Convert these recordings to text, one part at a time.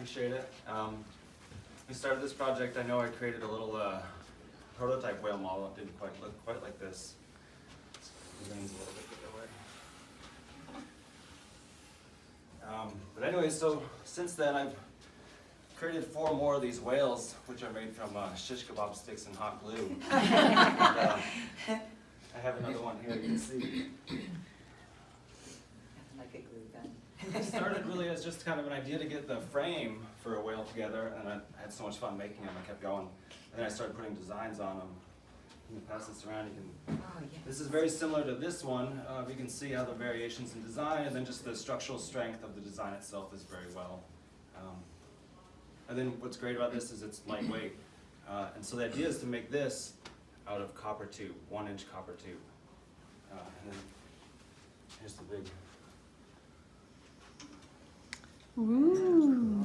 appreciate it. We started this project, I know I created a little prototype whale model. It didn't quite look quite like this. It leans a little bit the other way. But anyway, so since then I've created 4 more of these whales, which are made from shish kebab sticks and hot glue. And, I have another one here, you can see. Like a glue gun. It started really as just kind of an idea to get the frame for a whale together, and I had so much fun making them, I kept going. And then I started putting designs on them. You can pass this around, you can. Oh, yes. This is very similar to this one. You can see how the variations in design, and then just the structural strength of the design itself is very well. And then what's great about this is it's lightweight. And so the idea is to make this out of copper tube, 1-inch copper tube. And then here's the big. Ooh.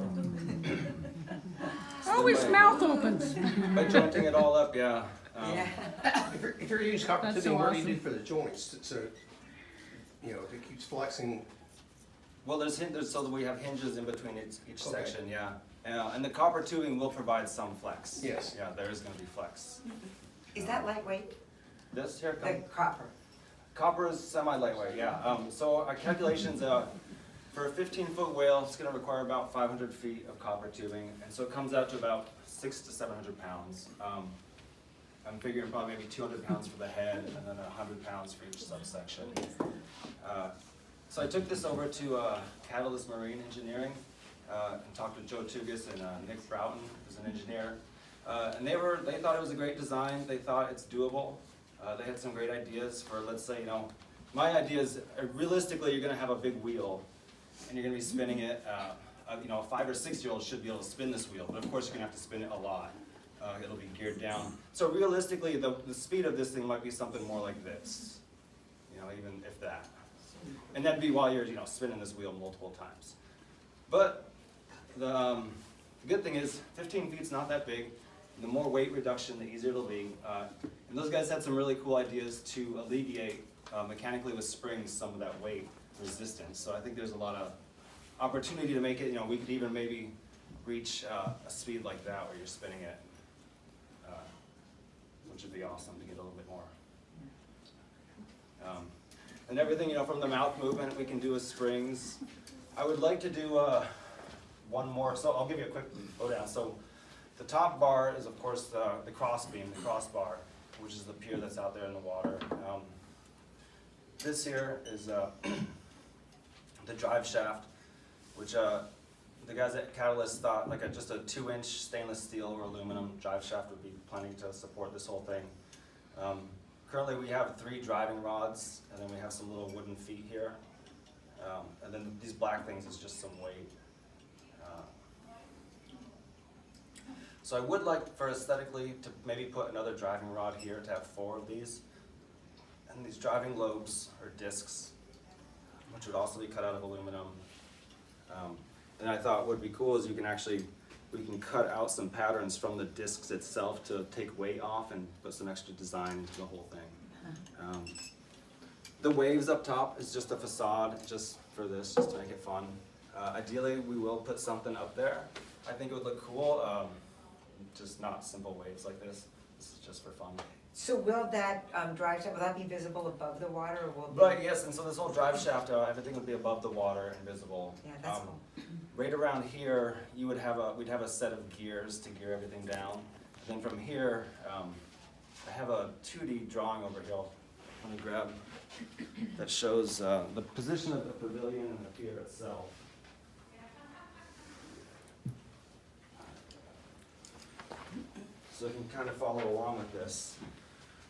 Oh, his mouth opens. By jointing it all up, yeah. Yeah. If you're using copper That's tubing, so what do you do awesome. for the joints? So, you know, if it keeps flexing. Well, there's so that we have hinges in between each Okay. section, yeah. And the copper tubing will provide some flex. Yes. Yeah, there is going to be flex. Is that lightweight? This here, The copper? copper is semi-lightweight, yeah. So our calculations, for a 15-foot whale, it's going to require about 500 feet of copper tubing, and so it comes out to about 600 to 700 pounds. I'm figuring probably maybe 200 pounds for the head, and then 100 pounds for each subsection. So I took this over to Catalyst Marine Engineering and talked to Joe Tugas and Nick Broughton, who's an engineer. And they thought it was a great design. They thought it's doable. They had some great ideas for, let's say, my idea is realistically you're going to have a big wheel, and you're going to be spinning it. A 5 or 6-year-old should be able to spin this wheel, but of course you're going to have to spin it a lot. It'll be geared down. So realistically, the speed of this thing might be something more like this, even if that. And that'd be while you're spinning this wheel multiple times. But the good thing is 15 feet's not that big. The more weight reduction, the easier it'll be. And those guys had some really cool ideas to alleviate mechanically with springs some of that weight resistance. So I think there's a lot of opportunity to make it, we could even maybe reach a speed like that where you're spinning it, which would be awesome to get a little bit more. And everything, from the mouth movement we can do with springs. I would like to do one more, so I'll give you a quick lowdown. So the top bar is, of course, the cross beam, the crossbar, which is the pier that's out there in the water. This here is the drive shaft, which the guys at Catalyst thought like just a 2-inch stainless steel or aluminum drive shaft would be plenty to support this whole thing. Currently we have 3 driving rods, and then we have some little wooden feet here. And then these black things is just some weight. So I would like for aesthetically to maybe put another driving rod here to have 4 of these. And these driving lobes or discs, which would also be cut out of aluminum. And I thought what would be cool is we can cut out some patterns from the discs itself to take weight off and put some extra design into the whole thing. The waves up top is just a facade, just for this, just to make it fun. Ideally, we will put something up there. I think it would look cool, just not simple waves like this. This is just for fun. So will that drive shaft, will that be visible above the water, or will it be? Right, yes, and so this whole drive shaft, everything would be above the water and visible. Yeah, that's cool. Right around here, we'd have a set of gears to gear everything down. And then from here, I have a 2D drawing over here. Let me grab that shows the position of the pavilion and the pier itself. So you can kind of follow along with this.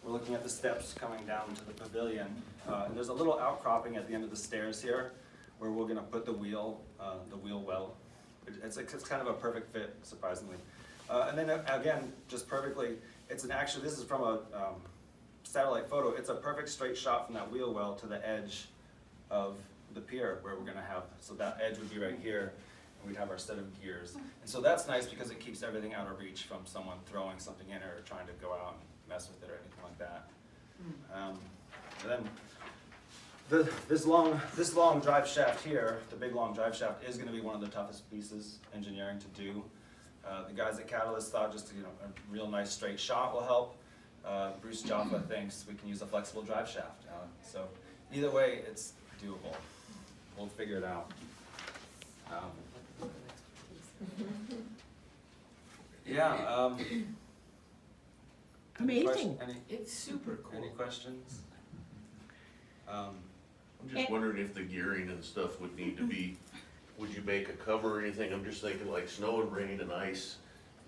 We're looking at the steps coming down to the pavilion. And there's a little outcropping at the end of the stairs here where we're going to put the wheel well. It's kind of a perfect fit, surprisingly. And then again, just perfectly, this is from a satellite photo. It's a perfect straight shot from that wheel well to the edge of the pier where we're going to have, so that edge would be right here. We'd have our set of gears. And so that's nice because it keeps everything out of reach from someone throwing something in or trying to go out and mess with it or anything like that. And then This long drive shaft here, the big long drive shaft, is going to be one of the toughest pieces engineering to do. The guys at Catalyst thought just a real nice straight shot will help. Bruce Jaffa thinks we can use a flexible drive shaft. So either way, it's doable. We'll figure it out. Yeah. Amazing. It's super cool. Any questions? I'm just wondering if the gearing and stuff would need to be, would you make a cover or anything? I'm just thinking like snow and rain and ice,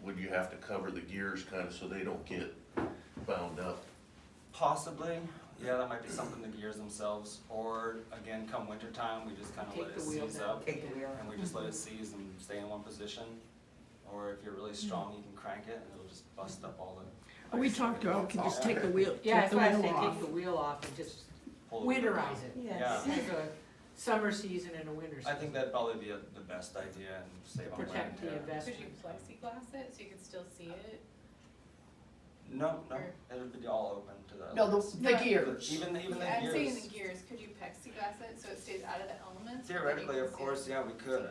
would you have to cover the gears kind of so they don't get bound up? Possibly. Yeah, that might be something, the gears themselves. Or again, come winter time, we just kind of let it seize up. Take the wheel. And we just let it seize and stay in one position. Or if you're really strong, you can crank it and it'll just bust up all the. We talked about, we can just take the wheel, Yeah, take that's the why I wheel say off. take the wheel off and just pull the wheel winterize out. it. Yes. Like a summer season and a winter season. I think that'd probably be the best idea and save on Protect the wear and tear. investment. Could you plexiglass it so you could still see it? No, it'll be all open to the. No, elements. the gears. Even Yeah, the I'm saying gears. the gears, could you plexiglass it so it stays out of the elements? but then you Theoretically, can of see course, it? yeah, we could.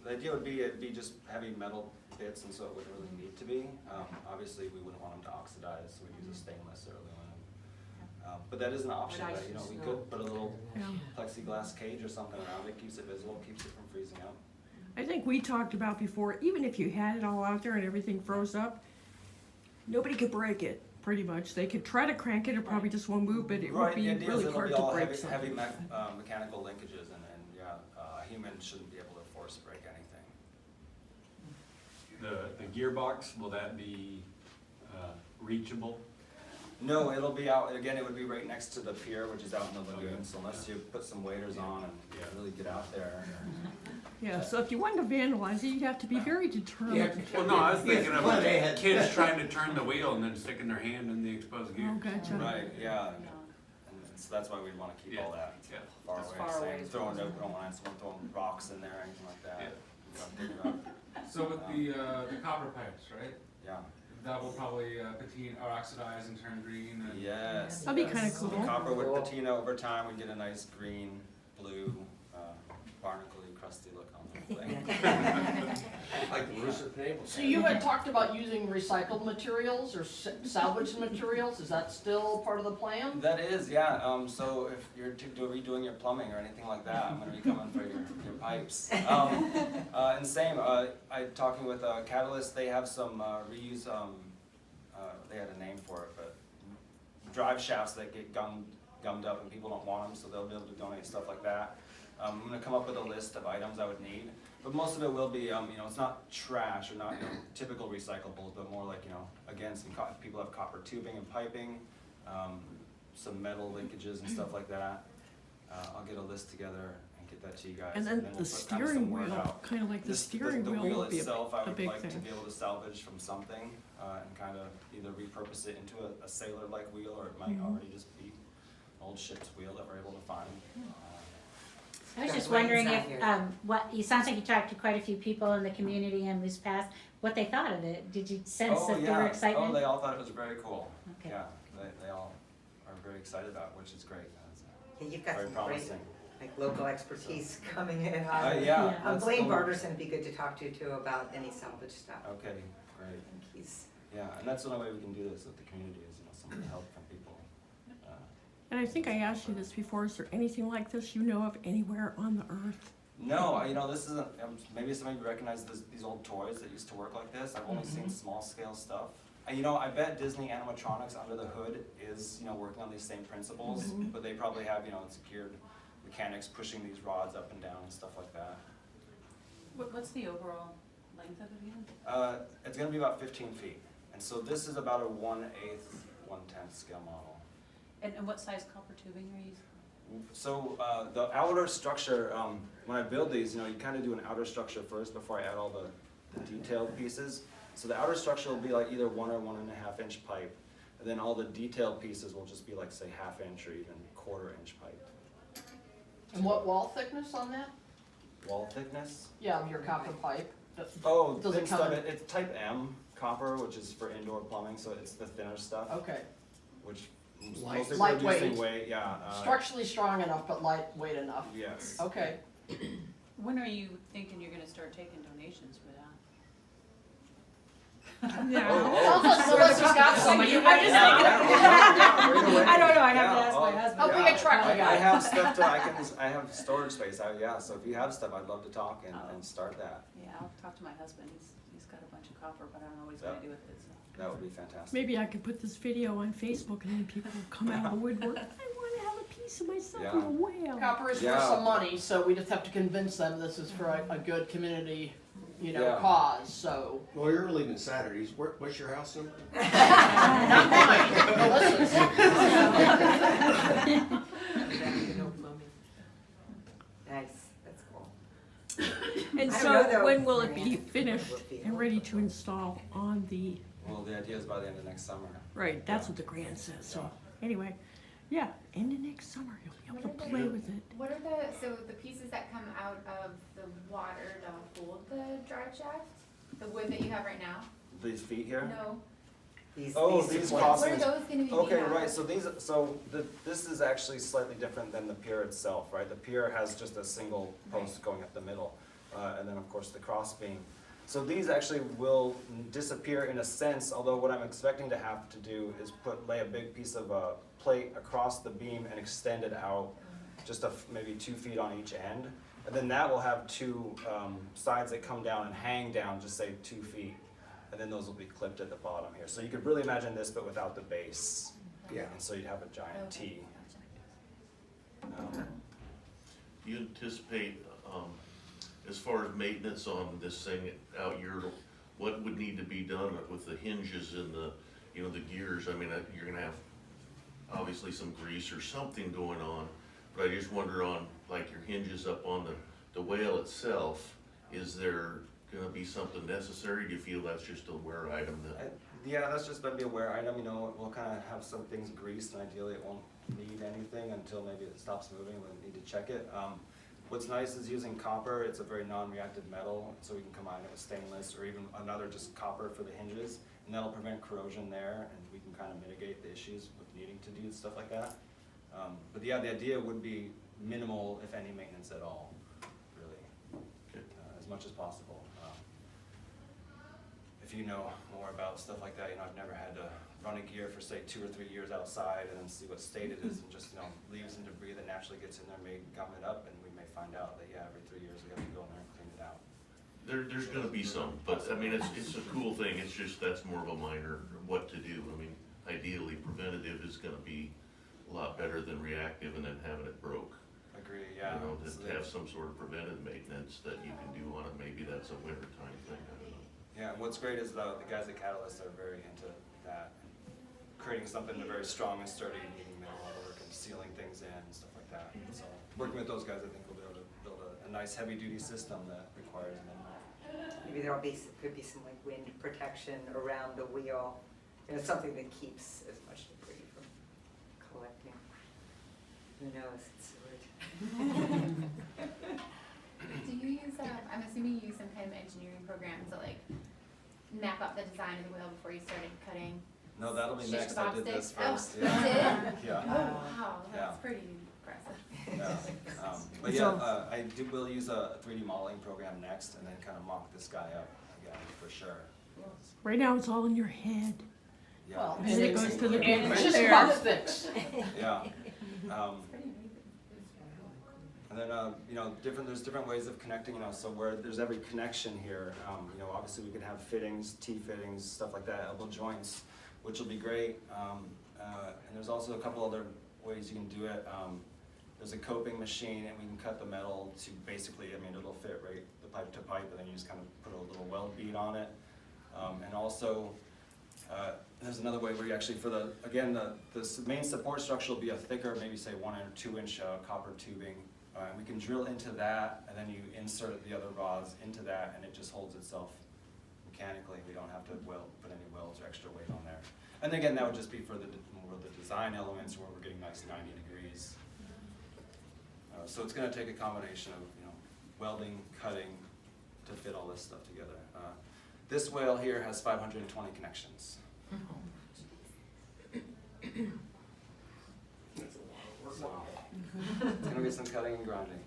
The idea would be, it'd be just heavy metal bits, and so it wouldn't really need to be. Obviously, we wouldn't want them to oxidize, so we'd use a stainless or aluminum. But that is an option, But ice that, and we snow could put a little Yeah. plexiglass cage or something around it, keeps it visible, keeps it from freezing out. I think we talked about before, even if you had it all out there and everything froze up, nobody could break it, pretty much. They could try to crank it, it probably just won't move, but it would Right, be the idea is really it'll hard be to all break heavy, something. mechanical linkages, and a human shouldn't be able to force break anything. The gearbox, will that be reachable? No, it'll be out, again, it would be right next to the pier, which is out in the lagoon, so unless you put some waders on and really get out there. Yeah, so if you wanted to vandalize it, you'd have to be very determined. Well, no, I was thinking of Well, they had- kids trying to turn the wheel and then sticking their hand in the exposed gear. Oh, gotcha. Right, yeah, and so that's why we'd wanna keep all that Yeah. far As away, far away same, as throwing, possible. we don't want someone throwing rocks in there or anything like that. Yeah. We wanna dig it up. So with the copper pipes, right? Yeah, That will probably patina or oxidize and turn green. And yes. That'd be kinda yes. cool. The copper would Cool. patina over time, we'd get a nice green, blue, barnacle-y, crusty look on the thing. Like the roof table. So you had talked about using recycled materials or salvaged materials, is that still part of the plan? That is, yeah, so if you're redoing your plumbing or anything like that, I'm gonna be coming for your pipes. And same, talking with Catalyst, they have some reuse, they had a name for it, but drive shafts that get gummed up and people don't want them, so they'll be able to donate stuff like that. I'm gonna come up with a list of items I would need, but most of it will be, it's not trash or not, typical recyclables, but more like, again, people have copper tubing and piping, some metal linkages and stuff like that. I'll get a list together and get that to you guys. And then we'll the put kind of steering some word wheel, out. kinda like the steering The wheel wheel would be itself, I a would big like to thing. be able to salvage from something, and kind of either repurpose it into a sailor-like wheel, or it might already just be an old ship's wheel that we're able to find. I was just That's why wondering it's if, not here. it sounds like you talked to quite a few people in the community in Moose Pass, what they thought of it. Did you sense that there were excitement? Oh, they all thought it was very cool. Okay. Yeah, they all are very excited about it, which is great. That's Yeah, you've got very some great, promising. local expertise coming in. Yeah, Yeah. that's Blaine the- Barterson would be good to talk to too about any salvage stuff. Okay, great. I think he's, Yeah, and that's the only way we can do this with the community is, some help from people. And I think I asked you this before, is there anything like this you know of anywhere on the earth? No, this isn't, maybe some of you recognize these old toys that used to work like this. I've only seen small scale stuff. I bet Disney animatronics under the hood is, working on these same principles, but they probably have, it's geared mechanics pushing these rods up and down and stuff like that. What's the overall length of it again? It's gonna be about 15 feet. And so this is about a 1/8, 1/10 scale model. And what size copper tubing are you using? So the outer structure, when I build these, you kind of do an outer structure first before I add all the detailed pieces. So the outer structure will be like either 1 or 1.5 inch pipe, and then all the detailed pieces will just be like, say, 1/2 inch or even 1/4 inch pipe. And what wall thickness on that? Wall thickness? Yeah, of your copper pipe. Oh, Does it thin come stuff. in- It's type M copper, which is for indoor plumbing, so it's the thinner stuff. Okay, Which mostly Lightweight. reducing weight, yeah. Structurally strong enough, but lightweight enough. Yes. Okay. When are you thinking you're gonna start taking donations for that? No. Sounds like Melissa's got some. Are you I'm ready? just thinking of- I don't know, I'd have to ask my Yeah, husband. I'll bring a truck, I guy. have stuff I have storage space, yeah, so if you have stuff, I'd love to talk and start that. Yeah, I'll talk to my husband, he's got a bunch of copper, but I don't know what he's gonna do with it, so. That would be fantastic. Maybe I could put this video on Facebook and then people will come out of the woodwork. I wanna have a piece of myself Yeah. with a whale. Copper is worth Yeah. some money, so we just have to convince them this is for a good community, Yeah. cause, so. Well, you're leaving Saturdays. What's your house number? Not mine, Melissa's. Nice, that's cool. And I don't so know, though. when will it be finished and ready to install on the, Well, the idea is by the end of next summer. right, that's what the grant says, so, anyway, yeah, end of next summer, you'll be able to play with it. What are the pieces that come out of the water to hold the drive shaft? The wood that you have right now? These feet here? No. These supports. crossings. What are those gonna be Okay, made out right, of? so this is actually slightly different than the pier itself, right? The pier has just a single post going up the middle, and then of course the cross beam. So these actually will disappear in a sense, although what I'm expecting to have to do is lay a big piece of plate across the beam and extend it out just maybe 2 feet on each end. And then that will have two sides that come down and hang down, just say 2 feet. And then those will be clipped at the bottom here. So you could really imagine this, but without the base. Yeah. And so you'd have a giant T. Do you anticipate, as far as maintenance on this thing out here, what would need to be done with the hinges and the gears? I mean, you're gonna have obviously some grease or something going on, but I just wonder on, like, your hinges up on the whale itself, is there gonna be something necessary? Do you feel that's just a wear item that? Yeah, that's just gonna be a wear item, we'll kind of have some things greased, and ideally it won't need anything until maybe it stops moving, we'll need to check it. What's nice is using copper, it's a very non-reactive metal, so we can combine it with stainless or even another just copper for the hinges, and that'll prevent corrosion there, and we can kind of mitigate the issues with needing to do stuff like that. But yeah, the idea would be minimal, if any, maintenance at all, really, as much as possible. If you know more about stuff like that, I've never had to run a gear for say 2 or 3 years outside and then see what state it is, and just leaves and debris that naturally gets in there may gum it up, and we may find out that every 3 years we have to go in there and clean it out. There's gonna be some, but I mean, it's a cool thing, it's just, that's more of a minor what to do. I mean, ideally, preventative is gonna be a lot better than reactive and then having it broke. Agree, yeah. To have some sort of preventive maintenance that you can do on it, maybe that's a winter time thing, I don't know. Yeah, and what's great is the guys at Catalyst are very into that, creating something very strong and sturdy, needing minimal work and sealing things in and stuff like that. So working with those guys, I think we'll be able to build a nice heavy-duty system that requires minimal. Maybe could be some like wind protection around the wheel, something that keeps as much debris from collecting. Who knows, it's Seward. Do you use, I'm assuming you use some kind of engineering program to like map out the design of the wheel before you started cutting? No, that'll be Shish next, I did kebab this sticks? Oh, first. you Yeah. did? Yeah. Oh, wow, Yeah. that's pretty impressive. Yeah. But yeah, will use a 3D modeling program next, and then kind of mock this guy up again, for sure. Right now, it's all in your head. Yeah. Well, And it goes to the and it's right just there. about sticks. Yeah. Pretty amazing. And then, there's different ways of connecting, so where there's every connection here, obviously we can have fittings, T-fittings, stuff like that, elbow joints, which will be great. And there's also a couple other ways you can do it. There's a coping machine, and we can cut the metal to basically, it'll fit right the pipe to pipe, and then you just kind of put a little weld bead on it. And also, there's another way where you actually, the main support structure will be a thicker, maybe say 1 or 2 inch copper tubing. We can drill into that, and then you insert the other rods into that, and it just holds itself mechanically. We don't have to put any welds or extra weight on there. And again, that would just be for more of the design elements where we're getting nice 90 degrees. So it's going to take a combination of welding, cutting to fit all this stuff together. This whale here has 520 connections. It's gonna be some cutting and grinding.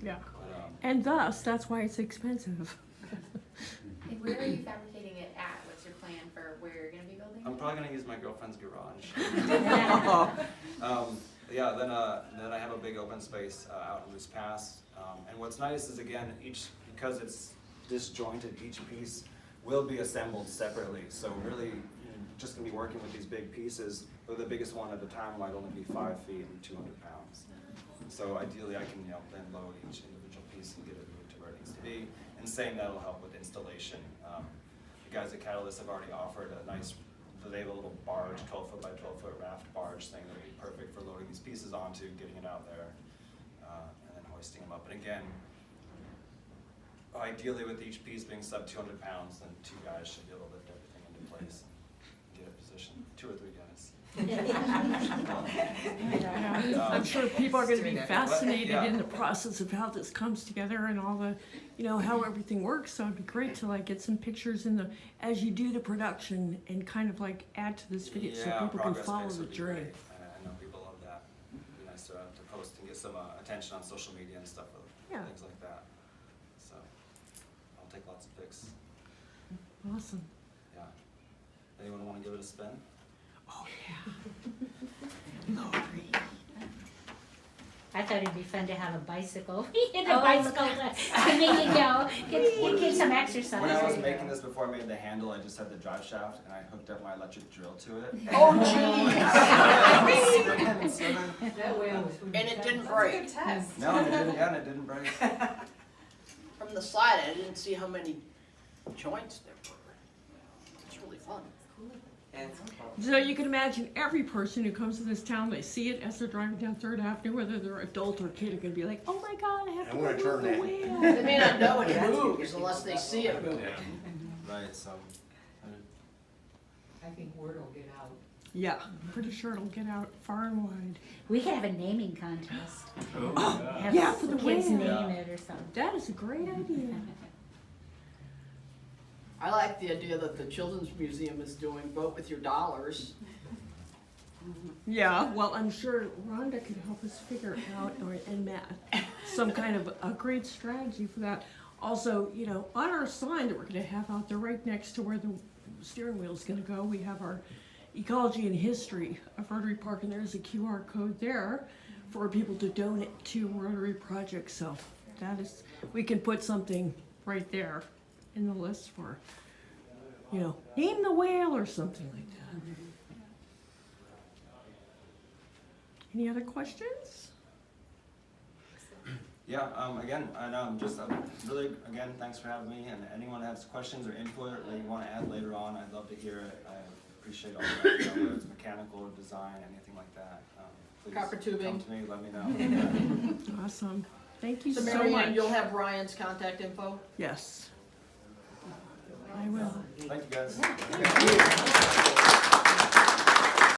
Yeah. But, And thus, that's why it's expensive. And where are you fabricating it at? What's your plan for where you're gonna be building? I'm it? probably gonna use my girlfriend's garage. Yeah, then I have a big open space out in Moose Pass. And what's nice is, again, because it's disjointed, each piece will be assembled separately. So really, you're just gonna be working with these big pieces, but the biggest one at a time might only be 5 feet and 200 pounds. So ideally, I can then load each individual piece and get it moved to where it needs to be. And same, that'll help with installation. The guys at Catalyst have already offered a nice, they have a little barge, 12-foot by 12-foot raft barge thing that would be perfect for loading these pieces onto, getting it out there, and then hoisting them up. And again, ideally with each piece being sub 200 pounds, then 2 guys should be able to lift everything into place and get it positioned, 2 or 3 guys. Yeah, I'm sure people are gonna be fascinated Yeah. in the process of how this comes together and all the, how everything works. So it'd be great to like get some pictures as you do the production and kind of like add to this video so people can progress follow pics the would be journey. great. I know people love that. It'd be nice to post and get some attention on social media and stuff, Yeah. things like that. So I'll take lots of pics. Awesome. Yeah. Anyone want to give it a spin? Oh, yeah. Lottery. I thought it'd be fun to have a bicycle, a bicycle to make it go, get some exercise. When I was making this, before I made the handle, I just had the drive shaft and I hooked up my electric drill to it. Oh, geez. That way I was. And it didn't break. No, and it didn't, and it didn't break. From the side, I didn't see how many joints there were. It's really fun. So you can imagine every person who comes to this town, they see it as they're driving down 3rd Avenue, whether they're adult or kid, are gonna be like, oh my God, I have to I wanna move turn the that. wheel. They may not know it moves unless they see it moving. Right, so. I think word will get out. Yeah, I'm pretty sure it'll get out far and wide. We could have a naming contest. Have Yeah, for the kids whale. name it or something. That is a great idea. I like the idea that the Children's Museum is doing vote with your dollars. Yeah, well, I'm sure Rhonda could help us figure out, and Matt, some kind of a great strategy for that. Also, on our sign that we're gonna have out there right next to where the steering wheel is gonna go, we have our ecology and history of Rotary Park, and there's a QR code there for people to donate to Rotary projects. So we can put something right there in the list for, name the whale or something like that. Any other questions? Yeah, again, and just really, again, thanks for having me, and anyone has questions or input that you want to add later on, I'd love to hear it. I appreciate all that, whether it's mechanical or design, anything like that. Please Copper tubing. come to me, let me know. Awesome. Thank you So so Mary much. Ann, you'll have Ryan's contact info? Yes. I will. Thank you, guys.